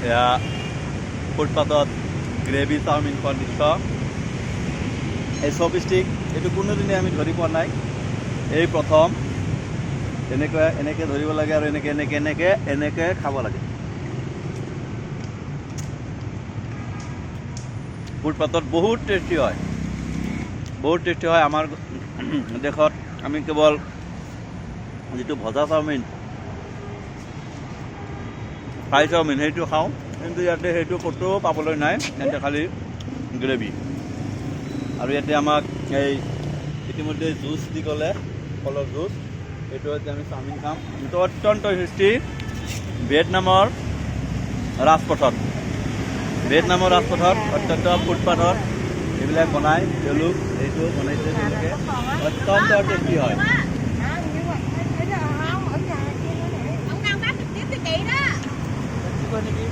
এয়া ফুটপাথত gravy chowmein খোৱাৰ দৃশ্য। এই চপষ্টিক এইটো কোনোদিনে আমি ধৰি পোৱা নাই, এই প্ৰথম। এনেকৈ ধৰিব লাগে আৰু এনেকৈ খাব লাগে। ফুটপাথত বহুত টেষ্টি হয়, আমাৰ দেশত আমি কেৱল যিটো ভজা চাওমিন, ফ্ৰাই চাওমিন সেইটো খাওঁ, কিন্তু ইয়াতে সেইটো ক'তো পাবলৈ নাই। ইয়াতে খালি গ্ৰেভি। আৰু ইয়াতে আমাক এই ইতিমধ্যে জুচ দি ক'লে, ফলৰ জুচ। এইটো এতিয়া আমি চাওমিন খাম। এইটো অত্যন্ত টেষ্টি। ভিয়েটনামৰ ৰাজপথত অত্যন্ত ফুটপাথত এইবিলাক বনাই তেওঁলোক, এইটো বনাইছে তেওঁলোকে, অত্যন্ত টেষ্টি হয়। Ông đang bán trực tiếp cho chị đó. Neki?